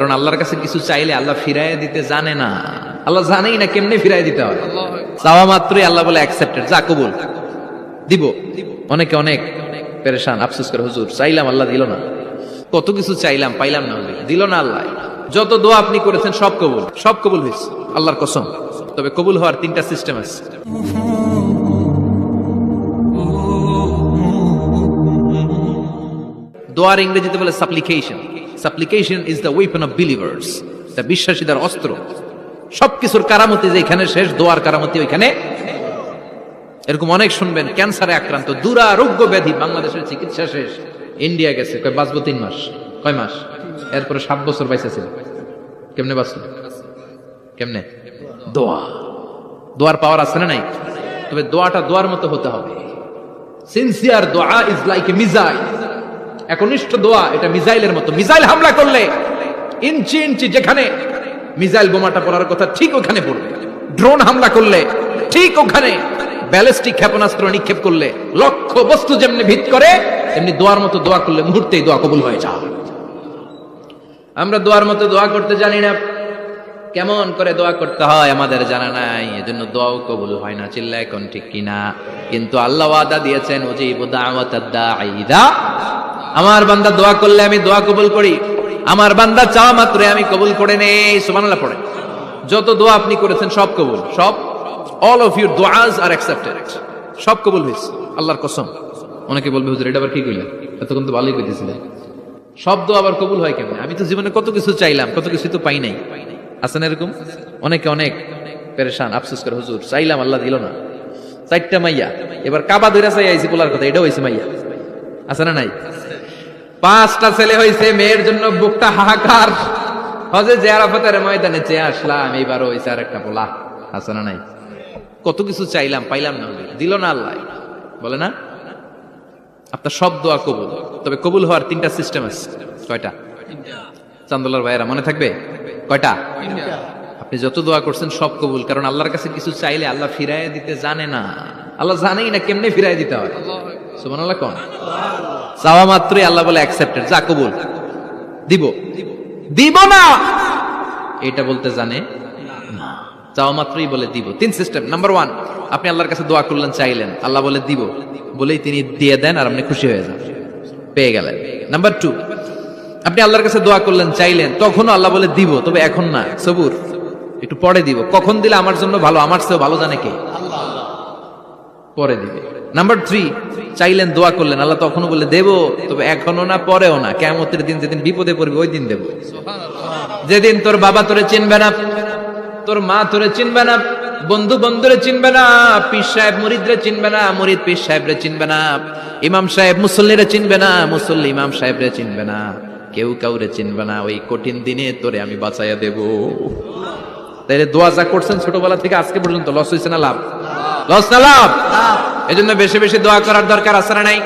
কারণ আল্লাহর কাছে কিছু চাইলে আল্লাহ ফিরাইয়া দিতে জানে না, আল্লাহ জানেই না কেমনে ফিরাই দিতে হয়। চাওয়া মাত্রই আল্লাহ বলে অ্যাকসেপ্টেড, যা কবুল, দিব। অনেকে অনেক পেরেশান, আফসোস করে হুজুর চাইলাম আল্লাহ দিল না, কত কিছু চাইলাম পাইলাম না, দিল না আল্লাহ। যত দোয়া আপনি করেছেন সব কবুল, সব কবুল হয়েছে আল্লাহর কসম। তবে কবুল হওয়ার 3টা সিস্টেম আছে। দোয়ার ইংরেজিতে বলে সাপ্লিকেশন। সাপ্লিকেশন is the weapon of believers, এটা বিশ্বাসীদের অস্ত্র। সবকিছুর কারামতি যেখানে শেষ, দোয়ার কারামতি ওইখানে। এরকম অনেক শুনবেন ক্যান্সারে আক্রান্ত, দুরারোগ্য ব্যাধি, বাংলাদেশের চিকিৎসা শেষ, ইন্ডিয়া গেছে, কয় বাঁচবো 3 মাস, কয় মাস, এরপরে 7 বছর বাইসেছিল। কেমনে বাঁচলো? কেমনে? দোয়া। দোয়ার পাওয়ার আছে না নাই? তবে দোয়াটা দোয়ার মতো হতে হবে। সিনসিয়ার দোয়া ইজ লাইক এ মিসাইল। একনিষ্ঠ দোয়া এটা মিসাইলের মতো। মিসাইল হামলা করলে ইঞ্চি ইঞ্চি যেখানে মিসাইল বোমাটা পড়ার কথা ঠিক ওখানে পড়বে। ড্রোন হামলা করলে ঠিক ওখানে, ব্যালিস্টিক ক্ষেপণাস্ত্র নিক্ষেপ করলে লক্ষ্য বস্তু যেমনি ভিত করে, এমনি দোয়ার মতো দোয়া করলে মুহূর্তেই দোয়া কবুল হয়ে যায়। আমরা দোয়ার মতো দোয়া করতে জানি না, কেমন করে দোয়া করতে হয় আমাদের জানা নাই, এজন্য দোয়াও কবুল হয় না। চিল্লায় কোন ঠিক কিনা? কিন্তু আল্লাহ ওয়াদা দিয়েছেন, উজিবু দাওয়াতাদ দাঈ ইযা, আমার বান্দা দোয়া করলে আমি দোয়া কবুল করি, আমার বান্দা চাওয়া মাত্রই আমি কবুল করে নেই। সুবহানাল্লাহ পড়ে। যত দোয়া আপনি করেছেন সব কবুল, সব। অল অফ ইউর দোয়াজ আর অ্যাকসেপ্টেড, সব কবুল হয়েছে আল্লাহর কসম। অনেকে বলবে হুজুর এটা আবার কি কইলেন, এতক্ষণ তো ভালোই কইতেছিলেন, সব দোয়া আবার কবুল হয় কেমনে? আমি তো জীবনে কত কিছু চাইলাম, কত কিছু তো পাই নাই। আছে না এরকম? অনেকে অনেক পেরেশান, আফসোস করে হুজুর চাইলাম আল্লাহ দিল না। 4টা মাইয়া, এবার কাবা ধরে চাই আইছি পোলার কথা, এটাও হয়েছে মাইয়া। আছে না নাই? 5টা ছেলে হয়েছে, মেয়ের জন্য বুকটা হাহাকার। হজে যে আরাফাতের ময়দানে চেয়ে আসলাম, এইবারও হয়েছে আর একটা পোলা। আছে না নাই? কত কিছু চাইলাম পাইলাম না, দিল না আল্লাহ। বলে না আপনার সব দোয়া কবুল। তবে কবুল হওয়ার 3টা সিস্টেম আছে। কয়টা? চান্দলার ভাইয়েরা মনে থাকবে? কয়টা? আপনি যত দোয়া করছেন সব কবুল, কারণ আল্লাহর কাছে কিছু চাইলে আল্লাহ ফিরাইয়া দিতে জানে না, আল্লাহ জানেই না কেমনে ফিরাই দিতে হয়। সুবহানাল্লাহ কোন? চাওয়া মাত্রই আল্লাহ বলে অ্যাকসেপ্টেড, যা কবুল, দিব। দিব না এটা বলতে জানে না, চাওয়া মাত্রই বলে দিব। 3 সিস্টেম। নাম্বার 1, আপনি আল্লাহর কাছে দোয়া করলেন, চাইলেন, আল্লাহ বলে দিব, বলেই তিনি দিয়ে দেন আর আপনি খুশি হয়ে যান, পেয়ে গেলেন। নাম্বার 2, আপনি আল্লাহর কাছে দোয়া করলেন, চাইলেন, তখনও আল্লাহ বলে দিব, তবে এখন না, সবুর, একটু পরে দিব। কখন দিলে আমার জন্য ভালো, আমার চেয়েও ভালো জানে কে? পরে দিবে। নাম্বার 3, চাইলেন, দোয়া করলেন, আল্লাহ তখনও বলে দেব, তবে এখনো না, পরেও না, কিয়ামতের দিন যেদিন বিপদে পড়বে ওই দিন দেব। যেদিন তোর বাবা তোরে চিনবে না, তোর মা তোরে চিনবে না, বন্ধু বন্ধুরে চিনবে না, পীর সাহেব মুরিদরে চিনবে না, মুরিদ পীর সাহেবরে চিনবে না, ইমাম সাহেব মুসল্লিরে চিনবে না, মুসল্লি ইমাম সাহেবরে চিনবে না, কেউ কাউরে চিনবে না। ওই কঠিন দিনে তোরে আমি বাঁচাইয়া দেব। তাইলে দোয়া যা করছেন ছোটবেলা থেকে আজকে পর্যন্ত, লস হয়েছে না লাভ? লস না লাভ? এজন্য বেশি বেশি দোয়া করার দরকার আছে না নাই?